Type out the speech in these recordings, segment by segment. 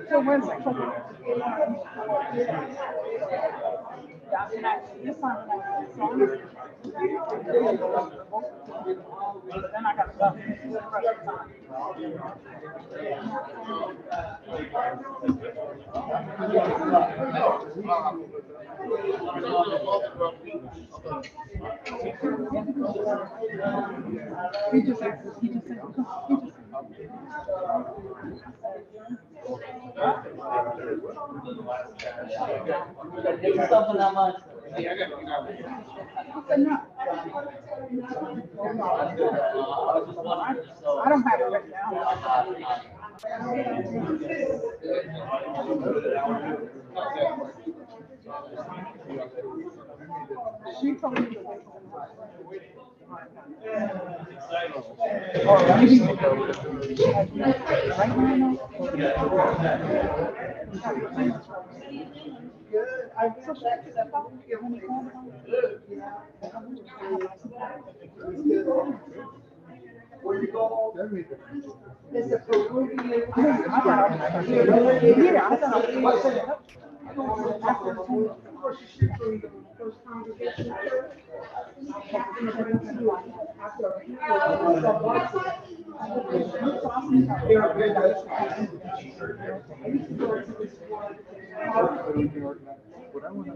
So Wednesday. Then I got stuff. He just said. Something that much. I said no. I don't have it written down. She told me to wait. I pushed back to that phone. Where you go? It's a Peruvian. I thought I was first congregation. What I want to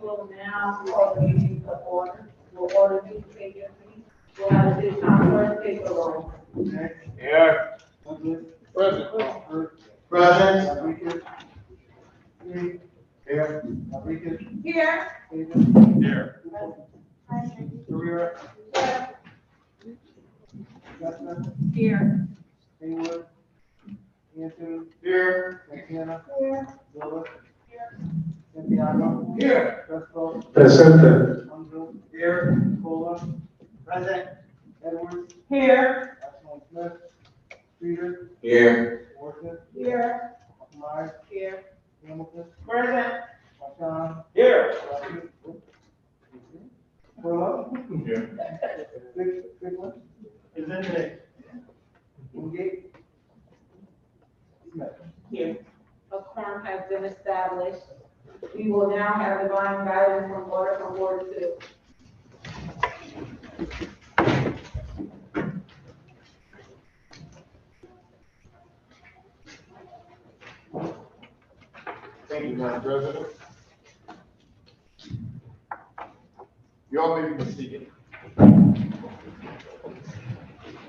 will now call the meeting to order. We'll order to take your seat. We'll have the city council take the roll. Here. Present. Present. Here. Here. Here. Here. Haywood. Anthony. Here. McKenna. Here. Willis. Santiago. Here. Crespo. Presente. Humble. Here. Cola. Present. Edwards. Here. Ashland Smith. Streeter. Here. Worcester. Here. Myers. Here. Hamilton. Present. Mashan. Here. Willow. Here. Strickland. Present. Wingate. Smith. Here. A quorum has been established. We will now have divine guidance from order from Board 2. Thank you, Madam President. You all may be seated.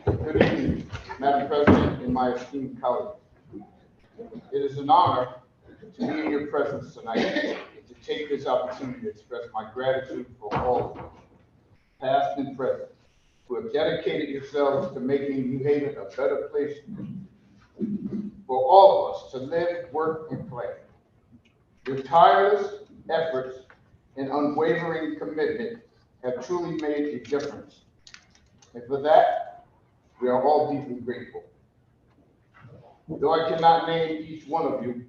Good evening, Madam President and my esteemed colleagues. It is an honor to be in your presence tonight and to take this opportunity to express my gratitude for all of you, past and present, who have dedicated yourselves to making New Haven a better place for all of us to live, work, and play. Your tireless efforts and unwavering commitment have truly made a difference. And for that, We are all deeply grateful. Though I cannot name each one of you,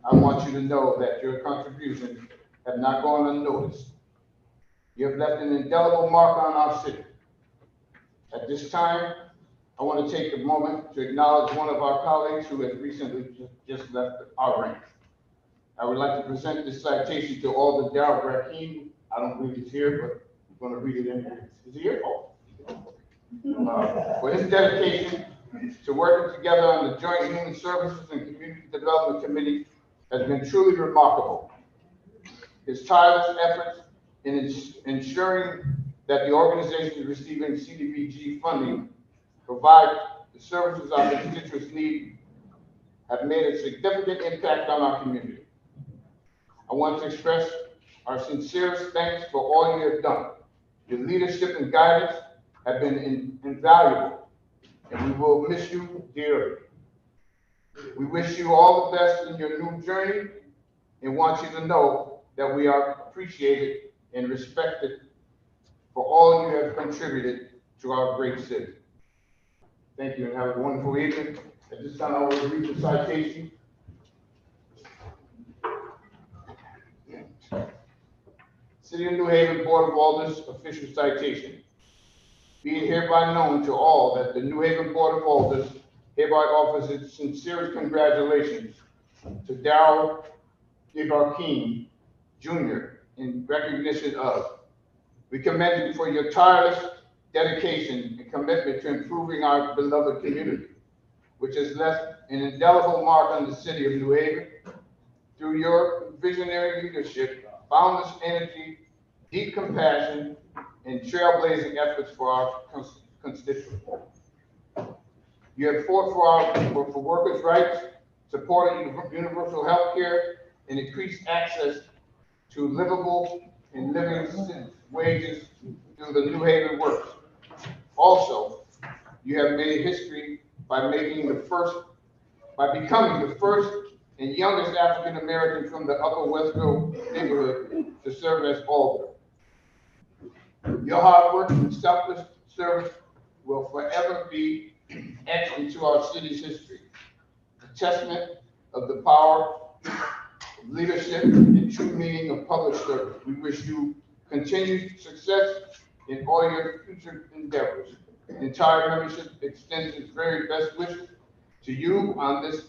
I want you to know that your contributions have not gone unnoticed. You have left an indelible mark on our city. At this time, I want to take a moment to acknowledge one of our colleagues who has recently just left our ranks. I would like to present this citation to Alder Darrell Raheem. I don't believe he's here, but I'm going to read it anyway. Is he here? Oh. For his dedication to working together on the Joint Human Services and Community Development Committee has been truly remarkable. His tireless efforts in ensuring that the organization is receiving CDBG funding provide the services our constituents need have made a significant impact on our community. I want to express our sincerest thanks for all you have done. Your leadership and guidance have been invaluable, and we will miss you dearly. We wish you all the best in your new journey and want you to know that we are appreciated and respected for all you have contributed to our great city. Thank you and have a wonderful evening. At this time, I will read the citation. City of New Haven Board of Alders official citation. Be it hereby known to all that the New Haven Board of Alders hereby offers its sincerest congratulations to Darrell King Jr. in recognition of. We commend you for your tireless dedication and commitment to improving our beloved community, which has left an indelible mark on the city of New Haven. Through your visionary leadership, boundless energy, deep compassion, and trailblazing efforts for our constituents. You have fought for workers' rights, supported universal health care, and increased access to livable and living wages through the New Haven Works. Also, you have made history by becoming the first and youngest African American from the Upper Westville neighborhood to serve as alder. Your hard work and selfless service will forever be etched into our city's history, a testament of the power of leadership and true meaning of public service. We wish you continued success in all your future endeavors. The entire membership extends its very best wishes to you on this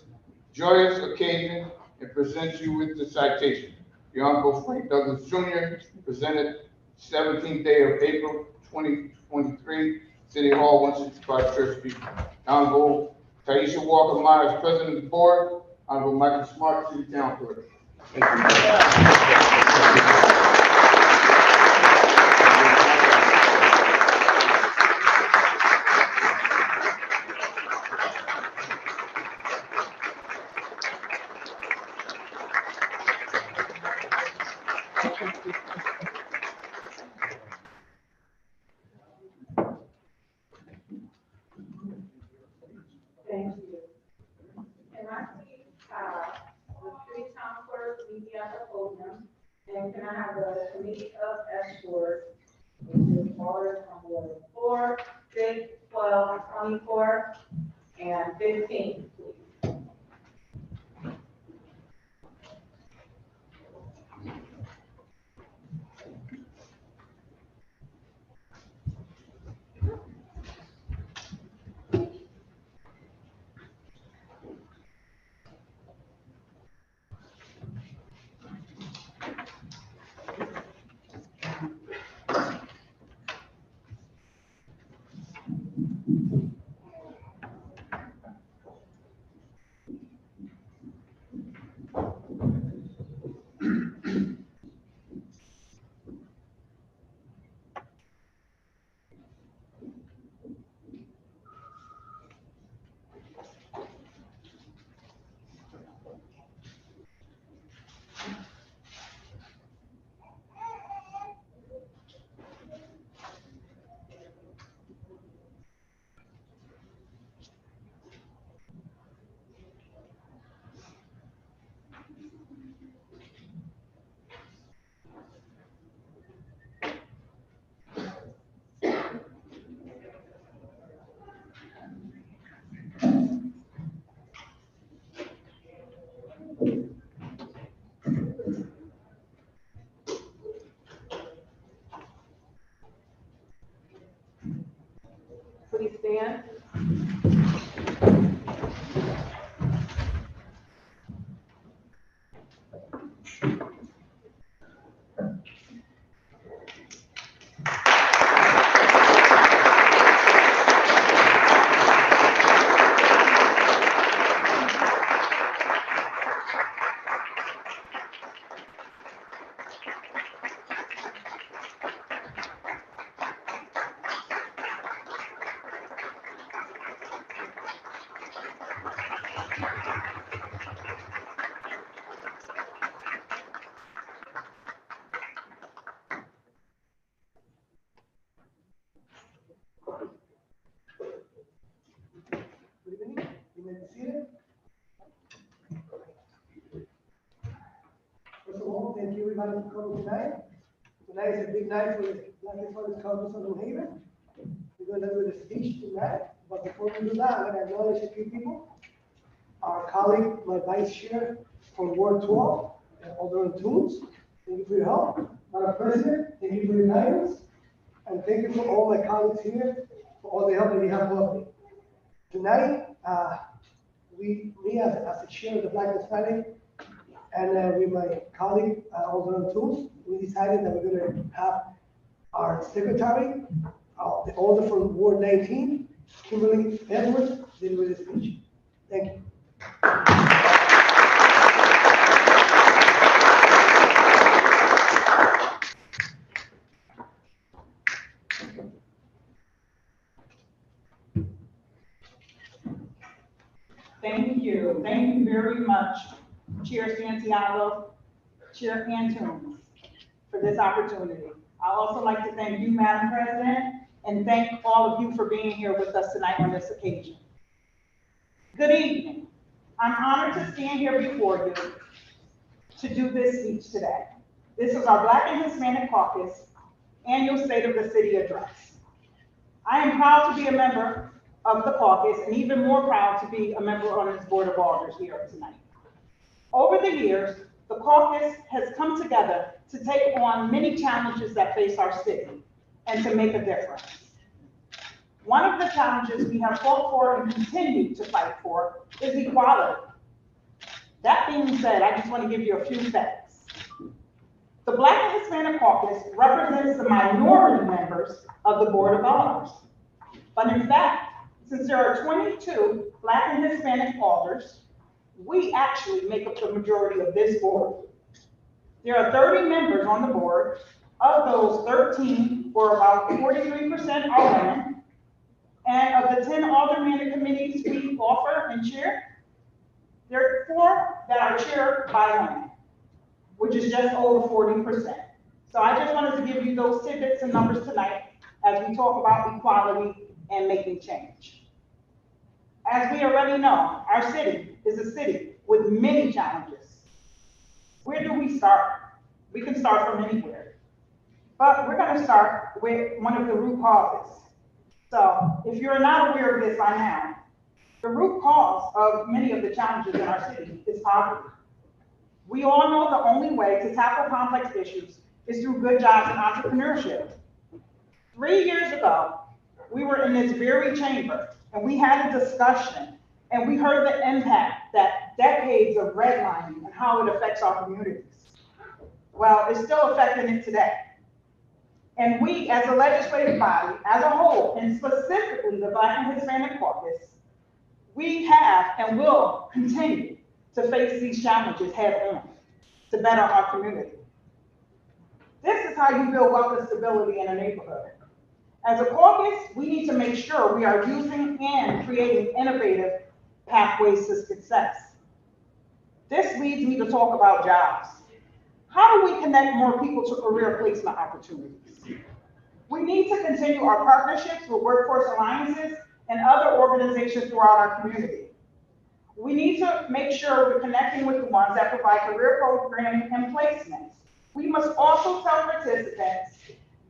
joyous occasion and presents you with the citation. Your Uncle Frank Douglas Jr. presented 17th day of April 2023, City Hall 165 Church Street. Honorable Taisha Walker Myers, President of the Board. Honorable Michael Smart, City Town Clerk. Thank you. Thank you. And I see, the city town clerk, we at the podium, and can I have the committee of escort, which is orders from Ward 4, 6, 12, 24, and 15, please. Please stand. You may be seated. First of all, thank you everybody for coming tonight. Tonight is a big night for the Black Hispanic Congress of New Haven. We're going to do the speech tonight, but before we do that, I'm going to acknowledge a few people. Our colleague, my vice chair from Ward 12, Alderman Toombs, thank you for your help. Madam President, thank you for your guidance. And thank you for all my colleagues here for all the help that you have helped me. Tonight, me as the chair of the Black Hispanic, and with my colleague, Alderman Toombs, we decided that we're going to have our secretary, the alder from Ward 19, Kimberly Edwards, deliver the speech. Thank you. Thank you very much, Chair Santiago, Chair Antunes, for this opportunity. I'd also like to thank you, Madam President, and thank all of you for being here with us tonight on this occasion. Good evening. I'm honored to stand here before you to do this speech today. This is our Black and Hispanic Caucus Annual State of the City Address. I am proud to be a member of the caucus and even more proud to be a member on this Board of Alders here tonight. Over the years, the caucus has come together to take on many challenges that face our city and to make a difference. One of the challenges we have fought for and continue to fight for is equality. That being said, I just want to give you a few facts. The Black and Hispanic Caucus represents the minority members of the Board of Alders. But in fact, since there are 22 Black and Hispanic alders, we actually make up the majority of this board. There are 30 members on the board. Of those, 13, or about 43%, are women. And of the 10 alderman committees we offer and chair, there are 4 that are chaired by women, which is just over 40%. So I just wanted to give you those tidbits and numbers tonight as we talk about equality and making change. As we already know, our city is a city with many challenges. Where do we start? We can start from anywhere. But we're going to start with one of the root causes. So if you're not aware of this by now, the root cause of many of the challenges in our city is poverty. We all know the only way to tackle complex issues is through good jobs and entrepreneurship. 3 years ago, we were in this very chamber and we had a discussion and we heard the impact that decades of redlining and how it affects our communities. Well, it's still affecting it today. And we, as a legislative body, as a whole, and specifically the Black and Hispanic Caucus, we have and will continue to face these challenges head on to better our community. This is how you build wealth and stability in a neighborhood. As a caucus, we need to make sure we are using and creating innovative pathways to success. This leads me to talk about jobs. How do we connect more people to career placement opportunities? We need to continue our partnerships with workforce alliances and other organizations throughout our community. We need to make sure we're connecting with the ones that provide career programming and placements. We must also tell participants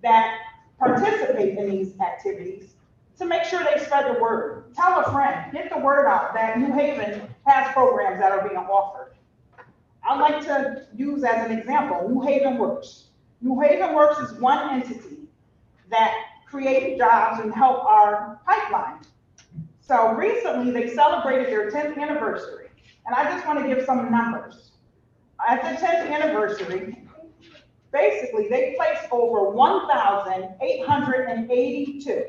that participate in these activities to make sure they spread the word. Tell a friend, get the word out that New Haven has programs that are being offered. I'd like to use as an example, New Haven Works. New Haven Works is one entity that create jobs and help our pipeline. So recently, they celebrated their 10th anniversary, and I just want to give some numbers. At the 10th anniversary, basically, they placed over 1,882.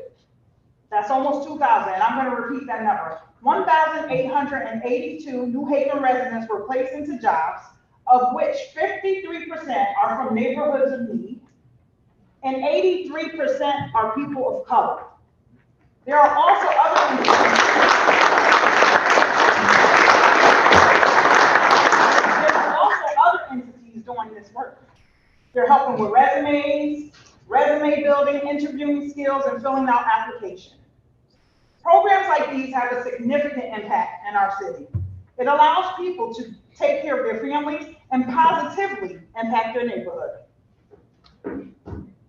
That's almost 2,000, and I'm going to repeat that number. 1,882 New Haven residents were placed into jobs, of which 53% are from neighborhoods of need, and 83% are people of color. There are also other entities doing this work. They're helping with resumes, resume building, interviewing skills, and filling out applications. Programs like these have a significant impact in our city. It allows people to take care of their families and positively impact their neighborhood.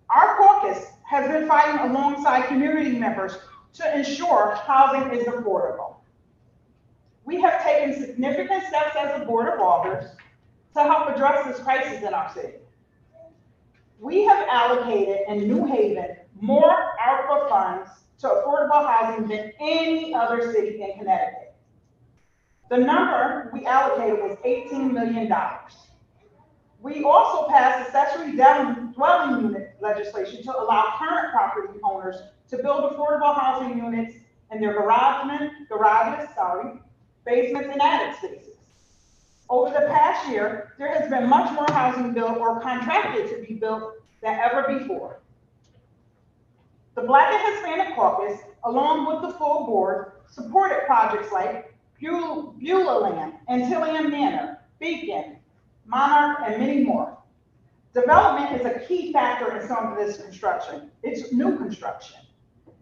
Our caucus has been fighting alongside community members to ensure housing is affordable. We have taken significant steps as a Board of Alders to help address this crisis in our city. We have allocated in New Haven more ARPA funds to affordable housing than any other city in Connecticut. The number we allocated was $18 million. We also passed accessory dwelling unit legislation to allow current property owners to build affordable housing units in their garages, basements, and attic spaces. Over the past year, there has been much more housing built or contracted to be built than ever before. The Black and Hispanic Caucus, along with the full board, supported projects like Beulah Land, Antillian Manor, Beacon, Monarch, and many more. Development is a key factor in some of this construction. It's new construction.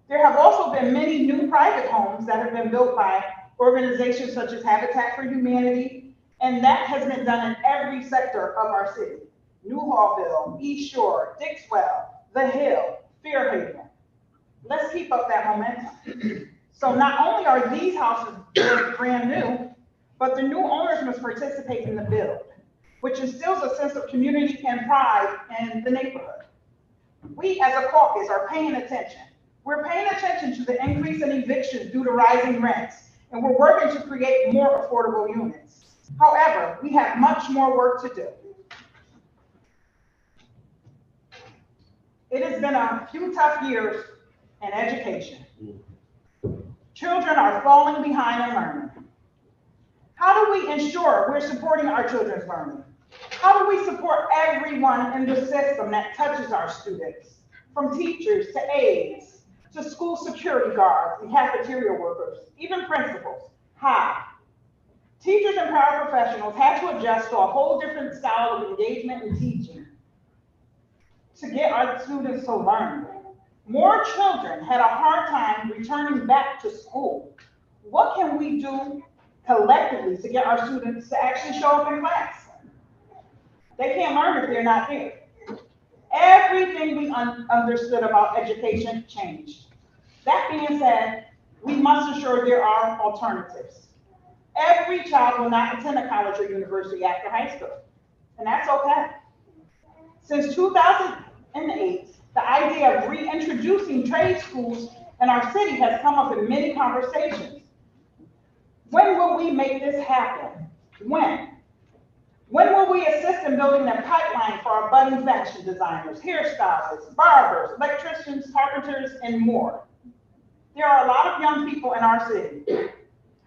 There have also been many new private homes that have been built by organizations such as Habitat for Humanity, and that has been done in every sector of our city. New Hallville, East Shore, Dixwell, The Hill, Fairhaven. Let's keep up that momentum. So not only are these houses brand new, but the new owners must participate in the build, which instills a sense of community and pride in the neighborhood. We as a caucus are paying attention. We're paying attention to the increase in evictions due to rising rents, and we're working to create more affordable units. However, we have much more work to do. It has been a few tough years in education. Children are falling behind in learning. How do we ensure we're supporting our children's learning? How do we support everyone in the system that touches our students, from teachers to aides, to school security guards and cafeteria workers, even principals? How? Teachers and paraprofessionals had to adjust to a whole different style of engagement and teaching to get our students to learn. More children had a hard time returning back to school. What can we do collectively to get our students to actually show up in class? They can't learn if they're not there. Everything we understood about education changed. That being said, we must ensure there are alternatives. Every child will not attend a college or university after high school, and that's okay. Since 2008, the idea of reintroducing trade schools in our city has come up in many conversations. When will we make this happen? When? When will we assist in building a pipeline for our budding fashion designers, hairstylists, barbers, electricians, carpenters, and more? There are a lot of young people in our city.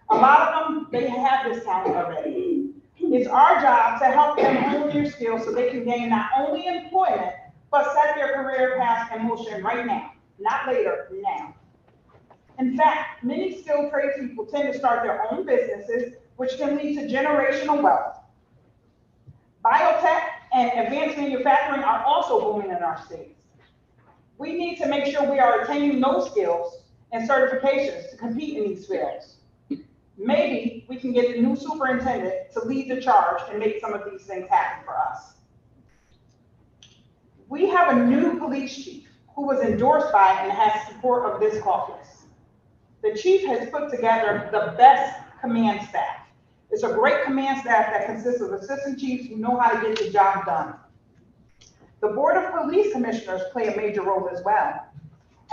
A lot of them, they have this talent already. It's our job to help them hone their skills so they can gain not only employment, but set their career path in motion right now, not later, now. In fact, many skilled tradespeople tend to start their own businesses, which can lead to generational wealth. Biotech and advanced manufacturing are also booming in our states. We need to make sure we are attaining those skills and certifications to compete in these fields. Maybe we can get the new superintendent to lead the charge and make some of these things happen for us. We have a new police chief who was endorsed by and has support of this caucus. The chief has put together the best command staff. It's a great command staff that consists of assistant chiefs who know how to get the job done. The Board of Police Commissioners play a major role as well.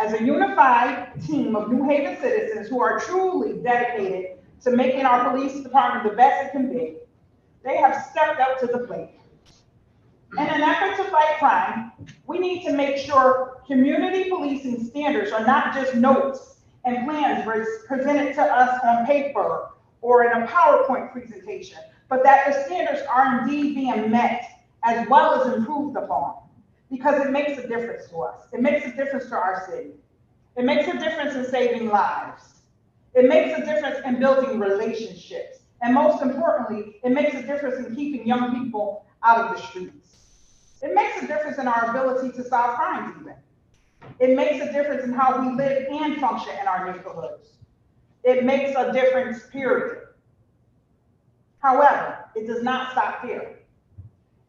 as a unified team of New Haven citizens who are truly dedicated to making our police department the best it can be. They have stepped up to the plate. In an effort to fight crime, we need to make sure community policing standards are not just notes and plans presented to us on paper or in a PowerPoint presentation, but that the standards are indeed being met as well as improved upon, because it makes a difference to us. It makes a difference to our city. It makes a difference in saving lives. It makes a difference in building relationships. And most importantly, it makes a difference in keeping young people out of the streets. It makes a difference in our ability to solve crimes even. It makes a difference in how we live and function in our neighborhoods. It makes a difference, period. However, it does not stop here.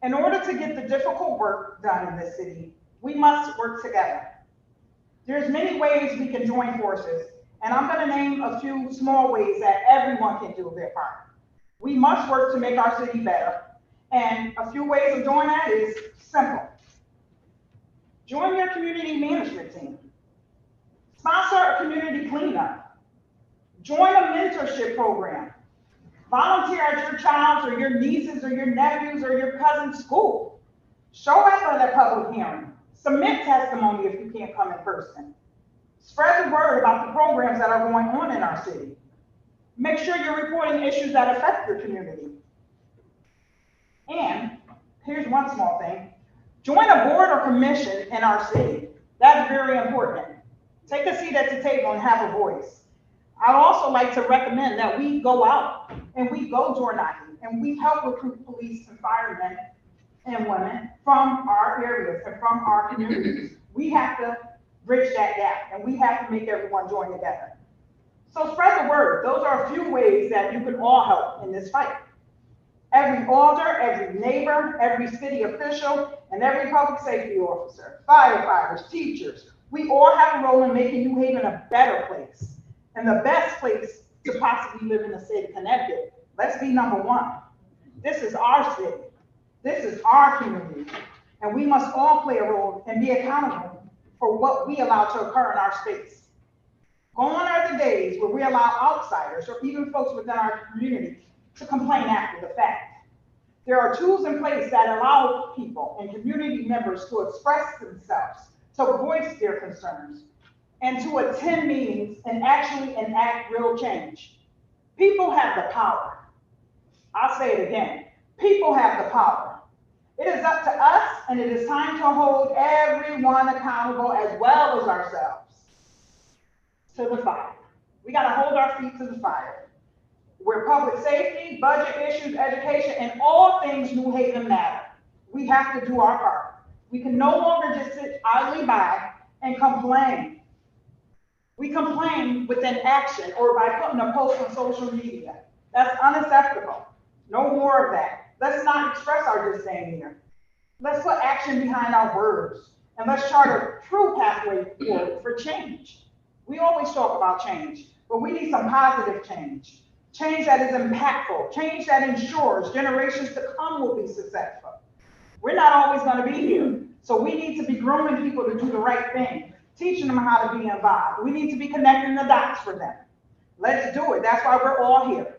In order to get the difficult work done in this city, we must work together. There's many ways we can join forces, and I'm going to name a few small ways that everyone can do their part. We must work to make our city better, and a few ways of doing that is simple. Join your community management team. Sponsor a community cleanup. Join a mentorship program. Volunteer at your child's or your niece's or your nephew's or your cousin's school. Show up at a public hearing. Submit testimony if you can't come in person. Spread the word about the programs that are going on in our city. Make sure you're reporting issues that affect your community. And here's one small thing. Join a board or commission in our city. That's very important. Take a seat at the table and have a voice. I'd also like to recommend that we go out and we go door knocking and we help recruit police and firemen and women from our areas and from our communities. We have to bridge that gap and we have to make everyone join together. So spread the word. Those are a few ways that you can all help in this fight. Every alder, every neighbor, every city official, and every public safety officer, firefighters, teachers, we all have a role in making New Haven a better place and the best place to possibly live in the state of Connecticut. Let's be number one. This is our city. This is our community. And we must all play a role and be accountable for what we allow to occur in our space. Gone are the days where we allow outsiders or even folks within our community to complain after the fact. There are tools in place that allow people and community members to express themselves, to voice their concerns, and to attend meetings and actually enact real change. People have the power. I'll say it again. People have the power. It is up to us, and it is time to hold everyone accountable as well as ourselves to the fire. We got to hold our feet to the fire. Where public safety, budget issues, education, and all things New Haven matter, we have to do our part. We can no longer just sit idly by and complain. We complain within action or by putting a post on social media. That's unacceptable. No more of that. Let's not express our disdain here. Let's put action behind our words, and let's chart a true pathway forward for change. We always talk about change, but we need some positive change. Change that is impactful, change that ensures generations to come will be successful. We're not always going to be here, so we need to be grooming people to do the right thing, teaching them how to be involved. We need to be connecting the dots for them. Let's do it. That's why we're all here.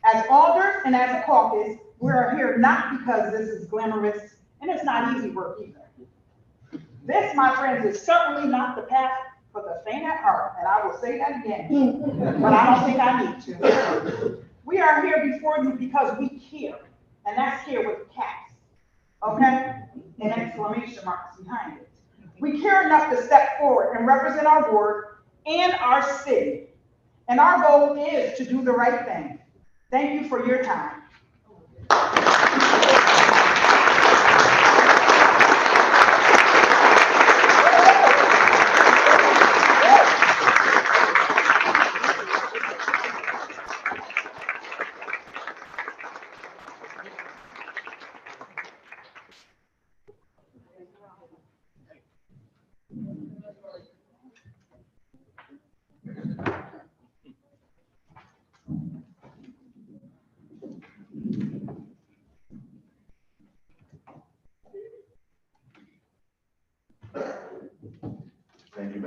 As alders and as a caucus, we're here not because this is glamorous, and it's not easy work either. This, my friends, is certainly not the path for the faint at heart, and I will say that again, but I don't think I need to. We are here before you because we care, and that's here with caps, okay? And exclamation marks behind it. We care enough to step forward and represent our board and our city, and our goal is to do the right thing. Thank you for your time.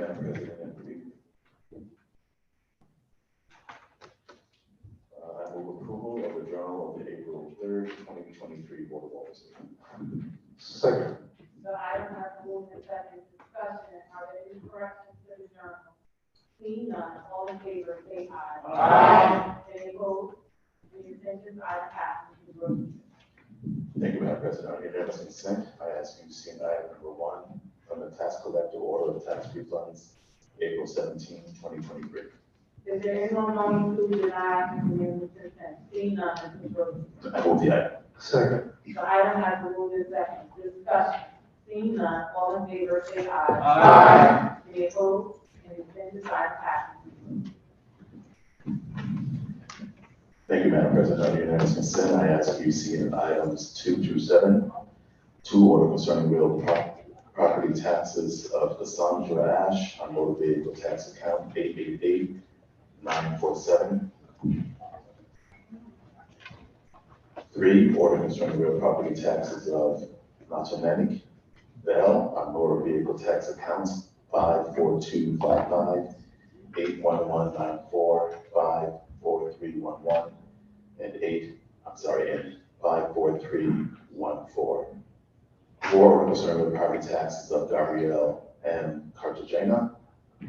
Madam President. I move approval of the journal of the April 3rd, 2023 Board of Alders. Second. The item has been moved and seconded. Discussion, are there any corrections to the journal? Seeing none, all in favor, say aye. Aye. Any opposed? Any abstentions? Item passes. Thank you, Madam President. On unanimous consent, I ask you to see item number 1 from the tax collector order of tax refunds, April 17, 2023. Is there anyone going to deny unanimous consent? Seeing none, Mr. Brooks. I move the item. Second. The item has been moved and seconded. Discussion, seeing none, all in favor, say aye. Aye. Any opposed? Any abstentions? Item passes. Thank you, Madam President. On unanimous consent, I ask you to see items 2 through 7, 2 order concerning real property taxes of Cassandra Ash on motor vehicle tax account 888-947. 3, order concerning real property taxes of Nathanik Bell on motor vehicle tax accounts 54255, 81194, 54311, and 54314. 4, concerning real property taxes of Gabrielle M. Cartagena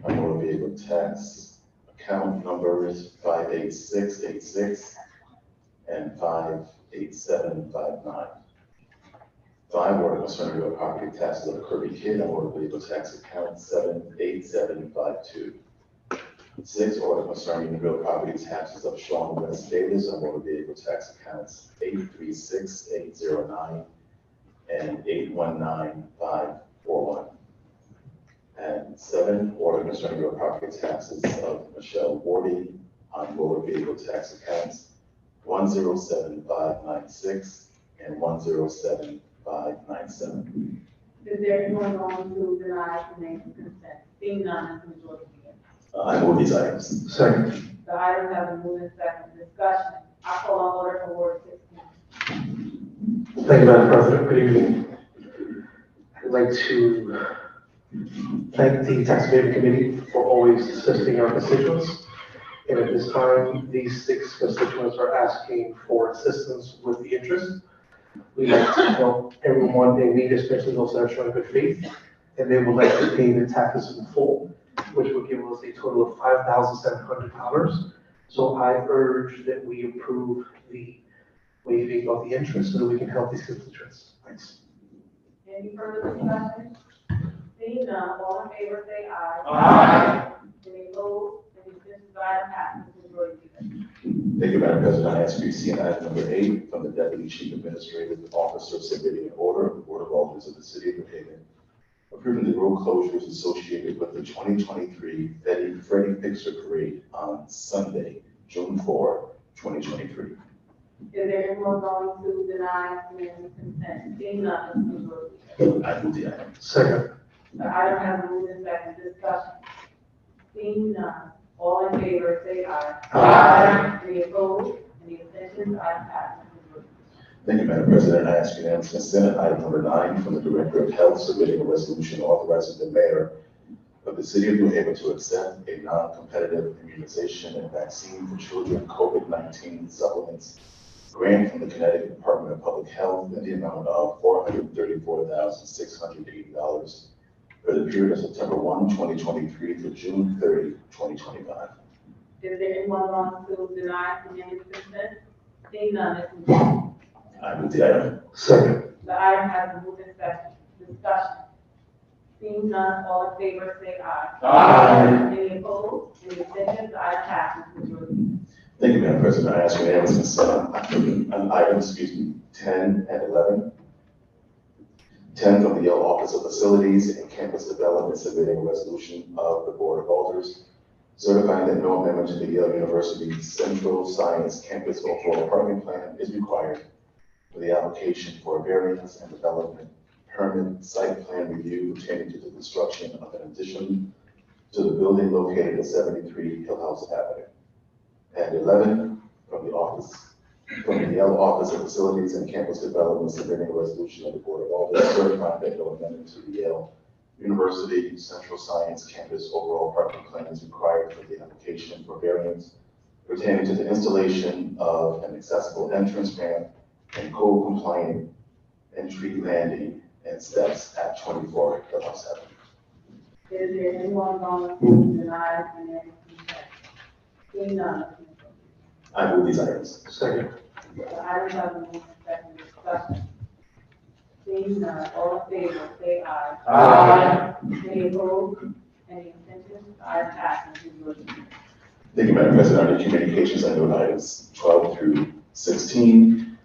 on motor vehicle tax account numbers 58686 and 58759. 5, order concerning real property taxes of Kirby Kidd on motor vehicle tax account 78752. 6, order concerning real property taxes of Sean West Davis on motor vehicle tax accounts 836809 and 819541. And 7, order concerning real property taxes of Michelle Wardy on motor vehicle tax accounts 107596 and 107597. Is there anyone going to deny unanimous consent? Seeing none, Mr. Brooks. I move these items. Second. The item has been moved and seconded. Discussion, I call on order for Ward 16. Thank you, Madam President. Good evening. I'd like to thank the Tax Abatement Committee for always assisting our constituents. And at this time, these 6 constituents are asking for assistance with the interest. We like to help everyone they need, especially those that are showing good faith, and they would like to pay the taxes in full, which would give us a total of $5,700. So I urge that we approve the waiving of the interest so that we can help these constituents. Thanks. Any further discussion? Seeing none, all in favor say aye. Aye. Any opposed? Any abstentions? Item passes. Mr. Brooks. Thank you, Madam President. I ask you to see item number 8 from the Deputy Chief Administrative Officer submitting an order of the Board of Alders of the City of New Haven, approving the road closures associated with the 2023 Freddie Fixer Parade on Sunday, June 4, 2023. Is there anyone going to deny unanimous consent? Seeing none, Mr. Brooks. I move the item. Second. The item has been moved and seconded. Discussion. Seeing none, all in favor say aye. Aye. Any opposed? Any abstentions? Item passes. Mr. Brooks. Thank you, Madam President. I ask unanimous consent. Item number 9 from the Director of Health submitting a resolution authorizing the mayor of the City of New Haven to accept a non-competitive immunization and vaccine for children COVID-19 supplements grant from the Connecticut Department of Public Health in the amount of $434,680 for the period of September 1, 2023 through June 30, 2025. Is there anyone going to deny unanimous consent? Seeing none, Mr. Brooks. I move the item. Second. The item has been moved and seconded. Discussion. Seeing none, all in favor say aye. Aye. Any opposed? Any abstentions? Item passes. Mr. Brooks. Thank you, Madam President. I ask unanimous consent on items, 10 and 11. 10 from the Yale Office of Facilities and Campus Development submitting a resolution of the Board of Alders certifying that no amendment to the Yale University Central Science Campus overall apartment plan is required for the application for a variance and development permit site plan review pertaining to the construction of an addition to the building located at 73 Hillhouse Avenue. And 11, from the Yale Office of Facilities and Campus Development submitting a resolution of the Board of Alders certifying that no amendment to the Yale University Central Science Campus overall parking plan is required for the application for variance pertaining to the installation of an accessible entrance ramp and code compliant entry landing and steps at 24 Clubhouse Avenue. Is there anyone going to deny and then consent? Seeing none. I move these items. Second. The items have been moved and seconded, discussion. Seeing none, all in favor, say aye. Aye. Any opposed? Any abstentions? Ayes have it. Thank you, Madam President. Under communications, I note items 12 through 16.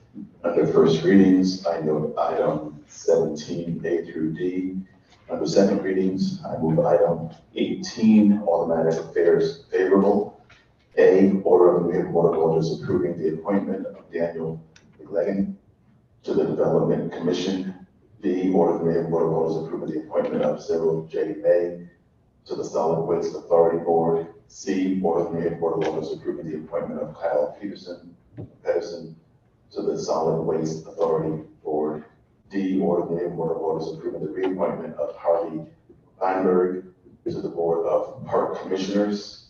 Under first readings, I note item 17A through D. Under second readings, I move item 18, automatic affairs favorable. A, order of the Mayor Board of Alders approving the appointment of Daniel McLegan to the Development Commission. B, order of the Mayor Board of Alders approving the appointment of Cyril J. May to the Solid Waste Authority Board. C, order of the Mayor Board of Alders approving the appointment of Kyle Pedersen to the Solid Waste Authority Board. D, order of the Mayor Board of Alders approving the reappointment of Harvey Feinberg to the Board of Park Commissioners.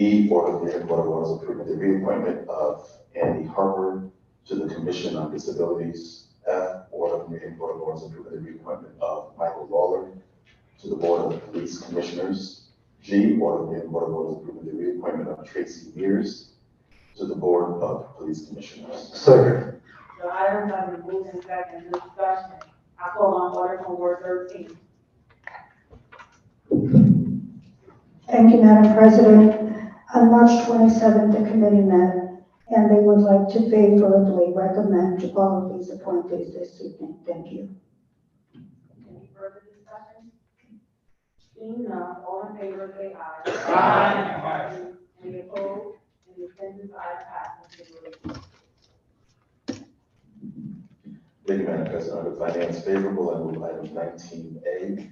E, order of the Mayor Board of Alders approving the reappointment of Andy Harper to the Commission on Disabilities. F, order of the Mayor Board of Alders approving the reappointment of Michael Lawler to the Board of Police Commissioners. G, order of the Mayor Board of Alders approving the reappointment of Tracy Mears to the Board of Police Commissioners. Second. The items have been moved and seconded, discussion. I call on order from Ward 13. Thank you, Madam President. On March 27th, the committee met, and they would like to favorably recommend all of these appointees this evening. Thank you. Any further discussion? Seeing none, all in favor, say aye. Aye. Any opposed? Any abstentions? Ayes have it. Thank you, Madam President. Under Finance favorable, I move item 19A,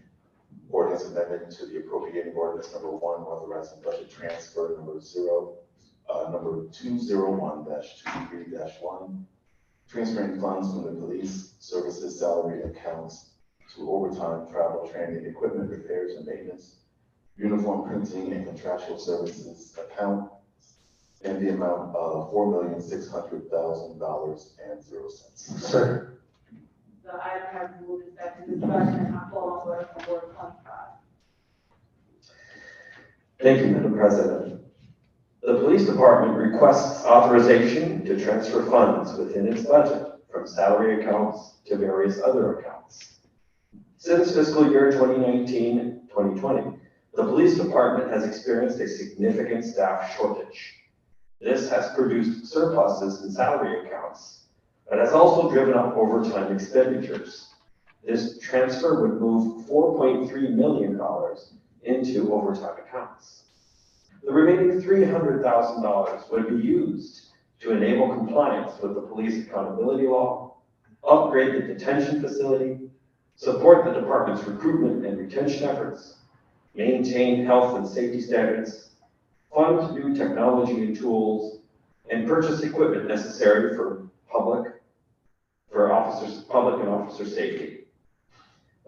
ordinance amendment to the appropriating ordinance number 1, authorizing budget transfer number 201-23-1, transferring funds from the police services salary accounts to overtime, travel, training, equipment repairs and maintenance, uniform printing and contractual services account in the amount of $4,600,000.00. Second. The item has been moved and seconded, discussion. I call on order from Ward 25. Thank you, Madam President. The police department requests authorization to transfer funds within its budget from salary accounts to various other accounts. Since fiscal year 2019-2020, the police department has experienced a significant staff shortage. This has produced surpluses in salary accounts, but has also driven up overtime expenditures. This transfer would move $4.3 million into overtime accounts. The remaining $300,000 would be used to enable compliance with the police accountability law, upgrade the detention facility, support the department's recruitment and retention efforts, maintain health and safety standards, fund new technology and tools, and purchase equipment necessary for public and officer safety.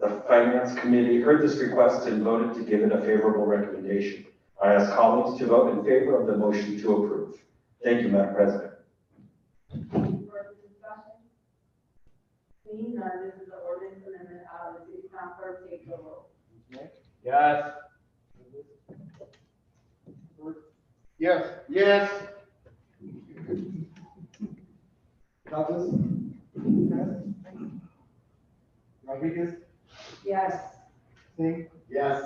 The Finance Committee heard this request and voted to give it a favorable recommendation. I ask colleagues to vote in favor of the motion to approve. Thank you, Madam President. Any further discussion? Seeing none, this is the ordinance amendment out of the city town clerk, take the roll. Yes. Yes. Yes. Douglas? Yes. Rodriguez? Yes. Singh? Yes.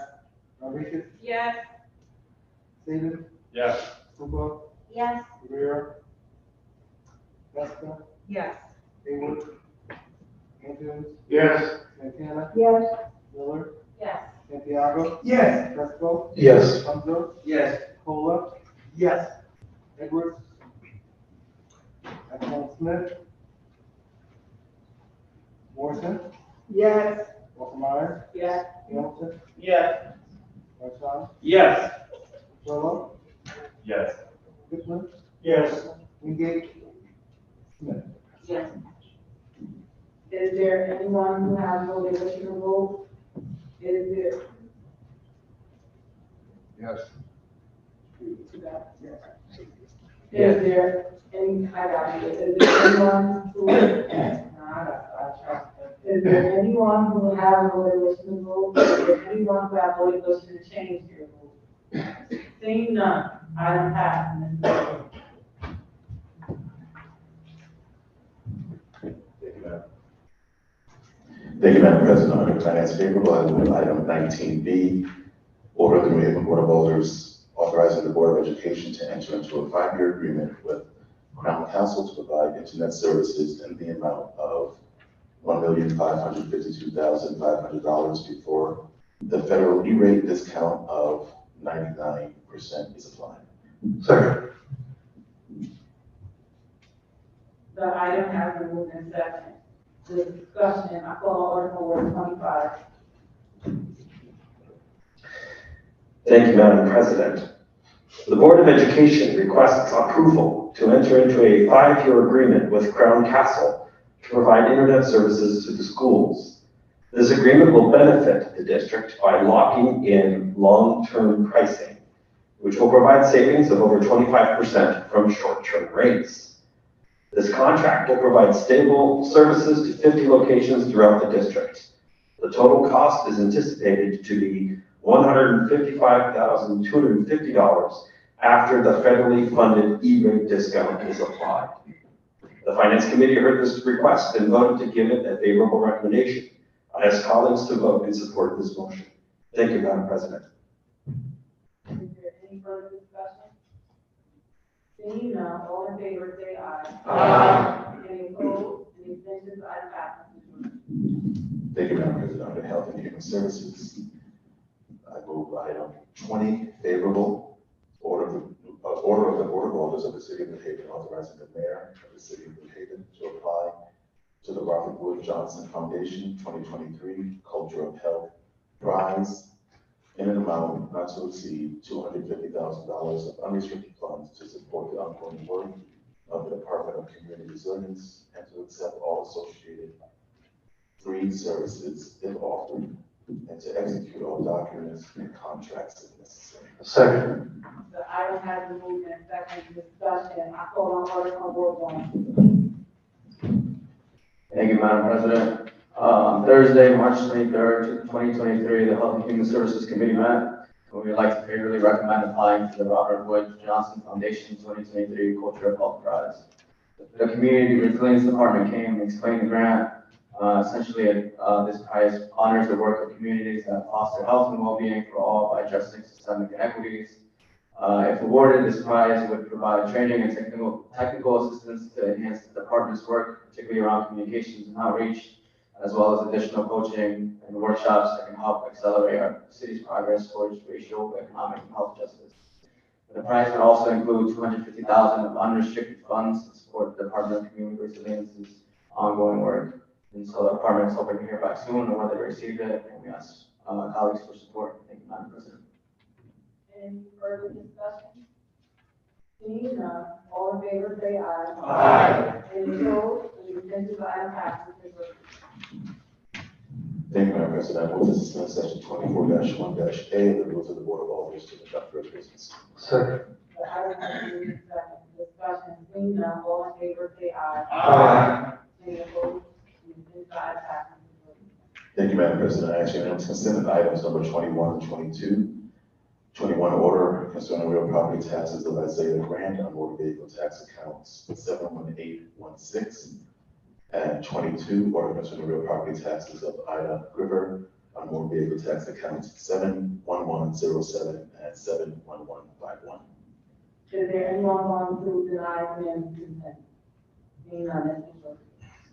Rodriguez? Yes. David? Yes. Cooper? Yes. Rivera? Vesta? Yes. Haywood? Andrews? Yes. Santana? Yes. Miller? Yes. Santiago? Yes. Fresco? Yes. Hamza? Yes. Cola? Yes. Edwards? Echelon Smith? Morrison? Yes. Walker Yes. Hamilton? Yes. Marshall? Yes. Solo? Yes. Pittman? Yes. Wingate? Smith? Yes. Is there anyone who has voted wishing to vote? Is there, Yes. is there any, I got you, is there anyone who, no, I trust you. Is there anyone who has a wish to move? Is there anyone who has a wish to change their vote? Seeing none, item passes, Ms. Miller. Thank you, Madam President. Under Finance favorable, I move item 19B, order of the New Haven Board of Alders authorizing the Board of Education to enter into a 5-year agreement with Crown Council to provide internet services in the amount of $1,552,500 before the federal E-rate discount of 99% is applied. Second. The item has been moved in second. The discussion, I call order number 25. Thank you, Madam President. The Board of Education requests approval to enter into a 5-year agreement with Crown Castle to provide internet services to the schools. This agreement will benefit the district by locking in long-term pricing, which will provide savings of over 25% from short-term rates. This contract will provide stable services to 50 locations throughout the district. The total cost is anticipated to be $155,250 after the federally funded E-rate discount is applied. The Finance Committee heard this request and voted to give it a favorable recommendation. I ask colleagues to vote in support of this motion. Thank you, Madam President. Is there any further discussion? Seeing none, all in favor say aye. Aye. Any opposed, any abstentions, item passes. Thank you, Madam President. Under Health and Human Services, I move item 20 favorable, order of the Board of Alders of the City of New Haven authorizing the mayor of the City of New Haven to apply to the Robert Wood Johnson Foundation 2023 Culture of Health Prize in an amount not to exceed $250,000 of unrestricted funds to support the ongoing work of the Department of Community Resilience and to accept all associated free services if offered and to execute all documents and contracts if necessary. Second. The item has been moved in second discussion. I call on order number 1. Thank you, Madam President. Thursday, March 23rd, 2023, the Health and Human Services Committee met. We would like to favorably recommend applying to the Robert Wood Johnson Foundation 2023 Culture of Health Prize. The Community Resilience Department came and explained the grant. Essentially, this prize honors the work of communities that foster health and well-being for all by addressing systemic inequities. If awarded, this prize would provide training and technical assistance to enhance the department's work, particularly around communications and outreach, as well as additional coaching and workshops that can help accelerate our city's progress towards racial, economic, and health justice. The prize would also include $250,000 of unrestricted funds to support the Department of Community Resilience's ongoing work. And so the department is hoping to hear back soon on whether they received it, and we ask colleagues for support. Thank you, Madam President. Any further discussion? Seeing none, all in favor say aye. Aye. Any opposed, any abstentions, item passes. Thank you, Madam President. I move to suspend section 24-1-A of the rules of the Board of Alders to conduct further business. Second. The item has been moved in second discussion. Seeing none, all in favor say aye. Aye. Any opposed, any abstentions, item passes. Thank you, Madam President. I ask unanimous consent of items number 21 and 22. 21, order concerning real property taxes of Isaiah Grant on motor vehicle tax accounts 71816. And 22, order concerning real property taxes of Ida River on motor vehicle tax accounts 71107 and 71151. Is there anyone going to deny unanimous consent? Seeing none, Ms. Bishop.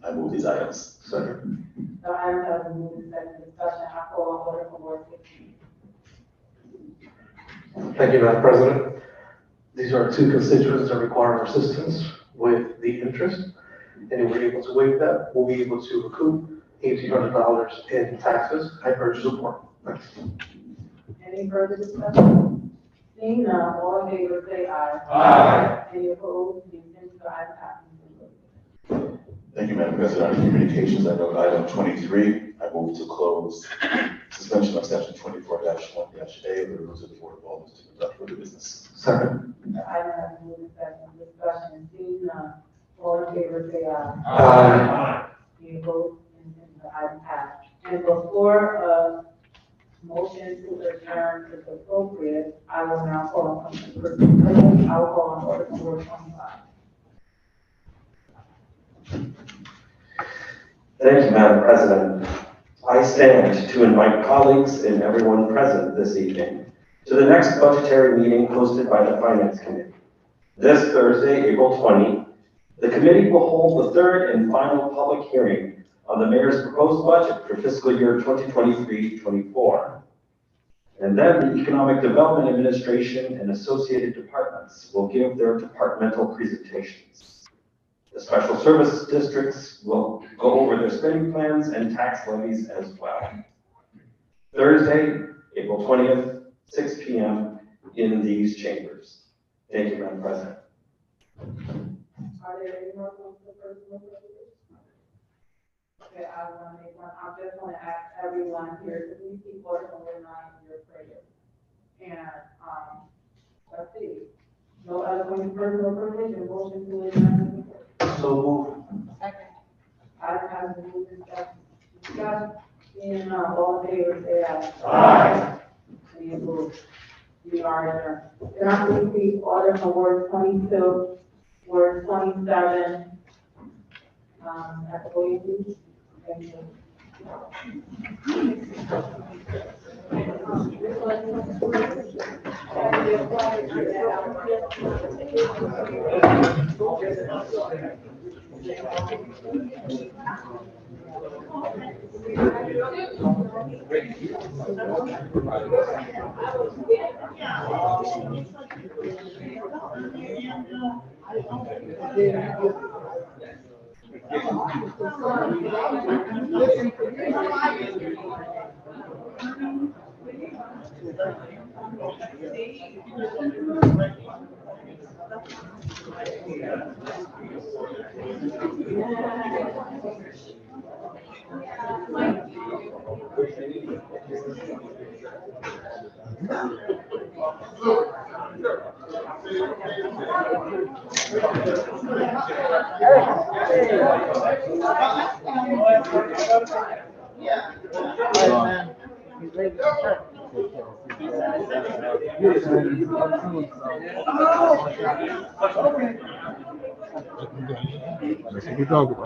I move these items. Second. The item has been moved in second discussion. I call on order number 15. Thank you, Madam President. These are 2 constituents that require our assistance with the interest. And if we're able to waive that, we'll be able to recoup $1,800 in taxes. I urge support. Thanks. Any further discussion? Seeing none, all in favor say aye. Aye. Any opposed, any abstentions, item passes. Thank you, Madam President. On communications, I note item 23. I move to close suspension of section 24-1-A of the rules of the Board of Alders to conduct further business. Second. I have moved second discussion, seeing none, all in favor say aye. Aye. Any opposed? And the ayes have. And before, motion to adjourn is appropriate, I will now call on the person, I will call on order number 25. Thank you, Madam President. I stand to invite colleagues and everyone present this evening to the next budgetary meeting hosted by the Finance Committee. This Thursday, April 20, the committee will hold the third and final public hearing on the mayor's proposed budget for fiscal year 2023-24. And then the Economic Development Administration and associated departments will give their departmental presentations. The special service districts will go over their spending plans and tax levies as well. Thursday, April 20th, 6 p.m. in these chambers. Thank you, Madam President. Are there any more comments for personal privilege? Okay, I want to make one, I just want to ask everyone here to please keep order number 9 in your prayer. And, let's see, no other personal privilege and motion to adjourn. So I have moved and second. Seeing none, all in favor say aye. Aye. Any opposed? We are adjourned. Can I please read order for word 22, word 27, at the podium, please? Thank you. Let's talk about